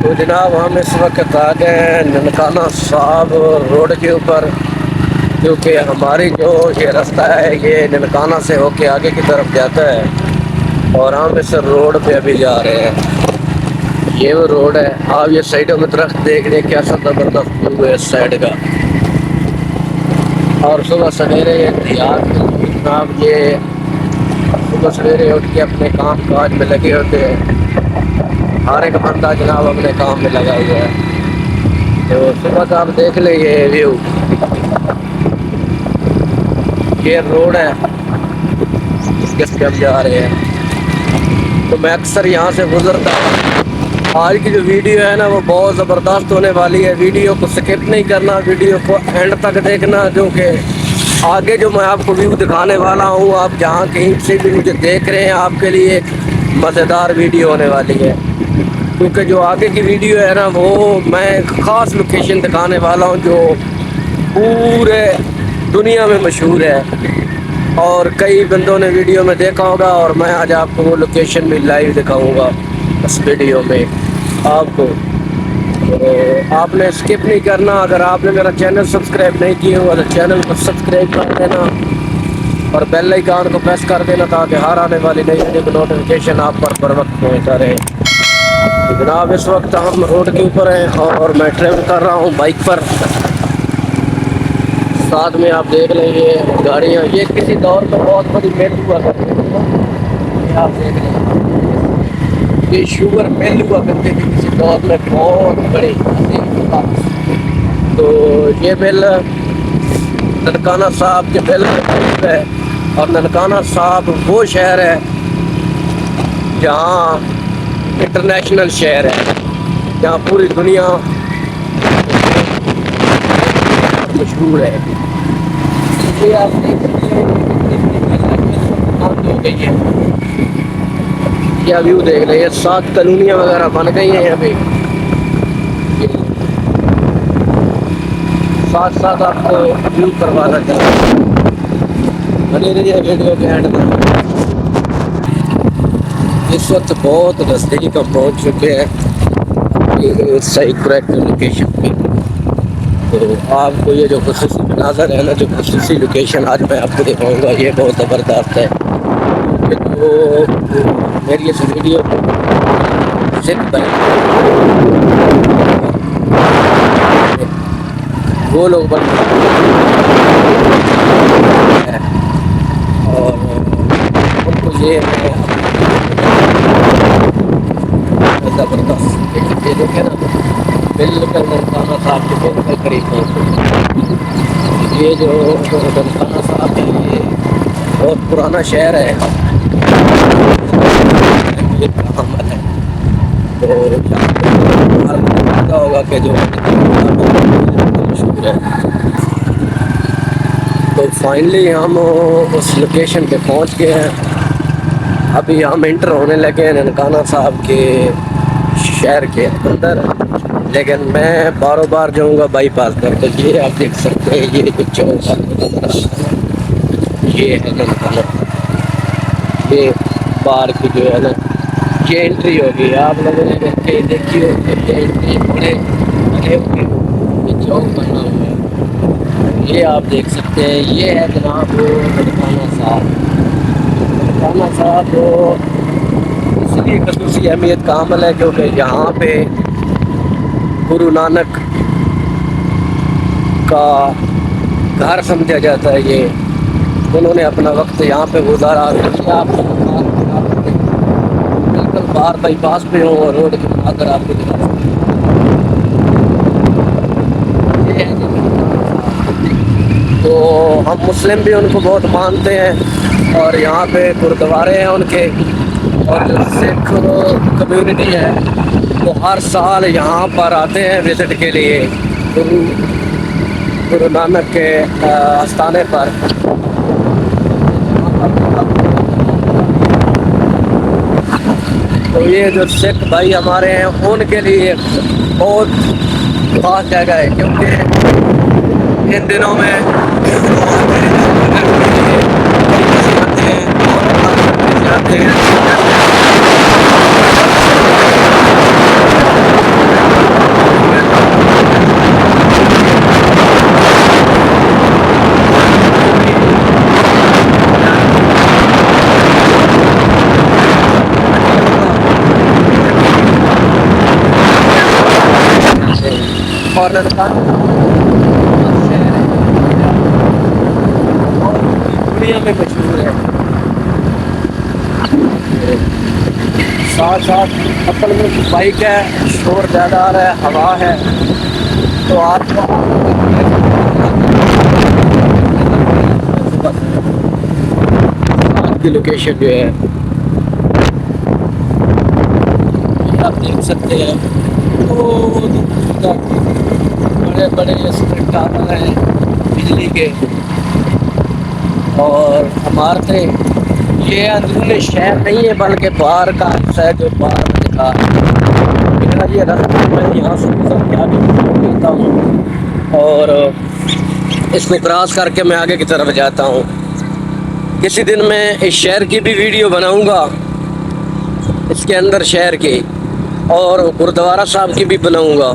تو جناب ہم اس وقت آ گئے ہیں ننکانہ صاحب روڈ کے اوپر، کیونکہ ہماری جو یہ راستہ ہے یہ ننکانہ سے ہو کے آگے کی طرف جاتا ہے، اور ہم اس روڈ پہ ابھی جا رہے ہیں۔ یہ وہ روڈ ہے، آپ یہ سائڈوں میں درخت دیکھ رہے کیسا زبردست ویو ہے اس سائڈ کا۔ اور صبح سویرے جناب یہ صبح سویرے اٹھ کے اپنے کام کاج میں لگے ہوتے ہیں، ہر ایک بندہ جناب اپنے کام میں لگا ہوا ہے۔ تو صبح کا آپ دیکھ لیں یہ ویو، یہ روڈ ہے جس پہ ہم جا رہے ہیں۔ تو میں اکثر یہاں سے گزرتا ہوں۔ آج کی جو ویڈیو ہے نا وہ بہت زبردست ہونے والی ہے، ویڈیو کو سکپ نہیں کرنا، ویڈیو کو اینڈ تک دیکھنا، جو کہ آگے جو میں آپ کو ویو دکھانے والا ہوں، آپ جہاں کہیں سے بھی مجھے دیکھ رہے ہیں، آپ کے لیے ایک مزیدار ویڈیو ہونے والی ہے، کیونکہ جو آگے کی ویڈیو ہے نا وہ میں خاص لوکیشن دکھانے والا ہوں جو پورے دنیا میں مشہور ہے، اور کئی بندوں نے ویڈیو میں دیکھا ہوگا، اور میں آج آپ کو وہ لوکیشن بھی لائیو دکھاؤں گا اس ویڈیو میں آپ کو۔ تو آپ نے اسکپ نہیں کرنا، اگر آپ نے میرا چینل سبسکرائب نہیں کیے ہوا تو چینل کو سبسکرائب کر دینا، اور بیل آئیکن کو پریس کر دینا تاکہ ہر آنے والی نئی ویڈیو کی نوٹیفیکیشن آپ پر وقت پہنچتا رہے۔ جناب اس وقت ہم روڈ کے اوپر ہیں اور میں ٹریول کر رہا ہوں بائک پر، ساتھ میں آپ دیکھ لیں یہ گاڑیاں، یہ کسی دور میں بہت بڑی مل ہوا کرتی تھی، یہ آپ دیکھ لیں یہ شوگر مل ہوا کرتی تھی کسی دور میں بہت بڑی۔ تو یہ مل ننکانہ صاحب کے مل ہے، اور ننکانہ صاحب وہ شہر ہے جہاں انٹرنیشنل شہر ہے، جہاں پوری دنیا مشہور ہے۔ یہ آپ دیکھ سکتے ہیں کیا ویو دیکھ رہے ہیں، 7 کالونیاں وغیرہ بن گئی ہیں ابھی، ساتھ ساتھ آپ کو ویو کروانا چاہیے، بنی رہی ہے ویڈیو کے اینڈ میں۔ اس وقت بہت نزدیک ہم پہنچ چکے ہیں صحیح کریکٹ لوکیشن پہ۔ تو آپ کو یہ جو خصوصی مناظر ہے نا، جو خصوصی لوکیشن آج میں آپ کو دکھاؤں گا یہ بہت زبردست ہے۔ تو میری اس ویڈیو صرف وہ لوگ بن اور ان کو یہ زبردست یہ جو ہے نا بالکل ننکانہ صاحب کے بالکل قریب پہنچ۔ یہ جو ننکانہ صاحب ہے یہ بہت پرانا شہر ہے، یہ حمل ہے، تو پتا ہوگا کہ جو مشہور ہے۔ تو فائنلی ہم اس لوکیشن پہ پہنچ گئے ہیں، ابھی ہم انٹر ہونے لگے ہیں ننکانہ صاحب کے شہر کے اندر، لیکن میں باروں بار جاؤں گا بائی پاس کر کے۔ یہ آپ دیکھ سکتے ہیں یہ کچھ یہ ہے ننکانہ، یہ بار کی جو ہے نا یہ انٹری ہوگی، آپ لوگوں نے دیکھی ہوگی یہ انٹری بڑے بڑے ہوگی، یہ چوک بنا ہوا ہے، یہ آپ دیکھ سکتے ہیں یہ ہے جناب ننکانہ صاحب۔ ننکانہ صاحب اس لیے خصوصی اہمیت کا عمل ہے کیونکہ یہاں پہ گرو نانک کا گھر سمجھا جاتا ہے، یہ انہوں نے اپنا وقت یہاں پہ گزارا۔ آپ بالکل باہر بائی پاس پہ ہوں اور روڈ کے اگر آپ کو دکھا سکتے تو ہم مسلم بھی ان کو بہت مانتے ہیں، اور یہاں پہ گرودوارے ہیں ان کے، اور جو سکھ کمیونٹی ہے وہ ہر سال یہاں پر آتے ہیں وزٹ کے لیے گرو نانک کے آستانے پر۔ تو یہ جو سکھ بھائی ہمارے ہیں ان کے لیے بہت خاص جگہ ہے، کیونکہ ان دنوں میں کارنر کا شہر ہے اور دنیا میں مشہور ہے. ساتھ ساتھ اصل میں بائک ہے, شور زیادہ آ رہا ہے, ہوا ہے, تو آپ کی لوکیشن جو ہے آپ دیکھ سکتے ہیں. بڑے بڑے اسپرنٹ ٹاور ہیں بجلی کے اور عمارتیں. یہ اندرون شہر نہیں ہے بلکہ باہر کا حصہ ہے جو باہر میں دکھا ہے. میرا یہ رستہ میں یہاں سے گزر کے آگے لیتا ہوں اور اس کو کراس کر کے میں آگے کی طرف جاتا ہوں. کسی دن میں اس شہر کی بھی ویڈیو بناؤں گا, اس کے اندر شہر کی, اور گردوارہ صاحب کی بھی بناؤں گا.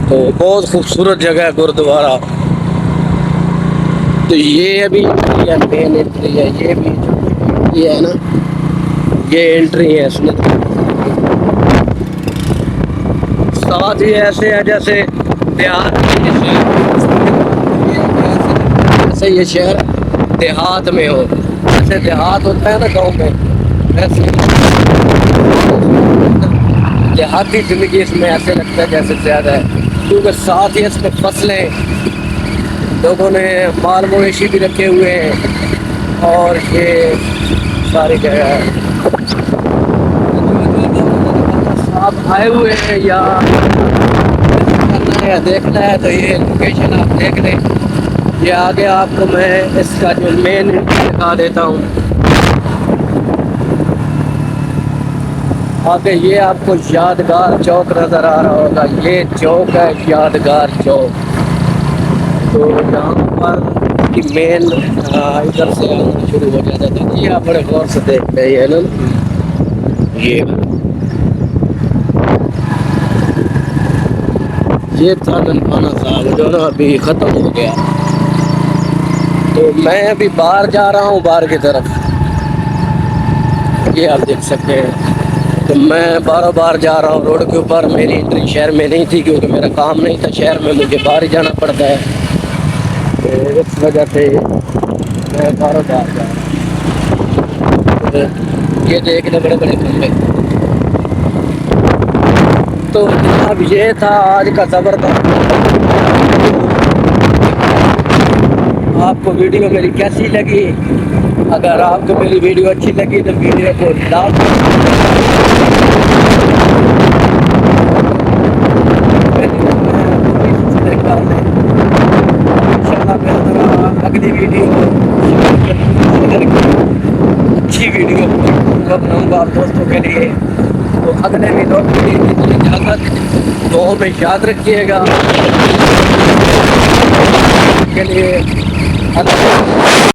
تو بہت خوبصورت جگہ ہے گردوارہ. تو یہ ابھی مین انٹری ہے, یہ بھی یہ ہے نا, یہ انٹری ہے اس میں. ساتھ ہی ایسے ہے جیسے دیہات جیسے یہ شہر دیہات میں ہو, جیسے دیہات ہوتا ہے نا گاؤں میں, ویسے دیہاتی زندگی اس میں ایسے لگتا ہے جیسے زیادہ ہے, کیونکہ ساتھ ہی اس میں فصلیں, لوگوں نے مال مویشی بھی رکھے ہوئے ہیں اور یہ ساری جگہ ہے. آپ آئے ہوئے ہیں یا کرنا ہے یا دیکھنا ہے تو یہ لوکیشن آپ دیکھ لیں. یہ آگے آپ کو میں اس کا جو مین دکھا دیتا ہوں. آگے یہ آپ کو یادگار چوک نظر آ رہا ہوگا, یہ چوک ہے یادگار چوک. تو یہاں پر کی مین ادھر سے شروع ہو جاتا تھا. یہ آپ بڑے غور سے دیکھتے ہیں, یہ نا یہ تھا ننکانہ صاحب جو نا ابھی ختم ہو گیا. تو میں ابھی باہر جا رہا ہوں, باہر کی طرف, یہ آپ دیکھ سکتے ہیں. تو میں باروں بار جا رہا ہوں روڈ کے اوپر. میری انٹری شہر میں نہیں تھی کیونکہ میرا کام نہیں تھا شہر میں, مجھے باہر ہی جانا پڑتا ہے. اس وجہ سے میں باروں بار جا رہا ہوں. یہ دیکھ لیں بڑے بڑے کھمبے. تو اب یہ تھا آج کا زبردست. آپ کو ویڈیو میری کیسی لگی؟ اگر آپ کو میری ویڈیو اچھی لگی تو ویڈیو کو لائک اگلی ویڈیو اچھی ویڈیو بناؤں گا آپ دوستوں کے لیے. تو اگلے ویڈیو کی اجازت, تو میں یاد رکھیے گا کے لیے.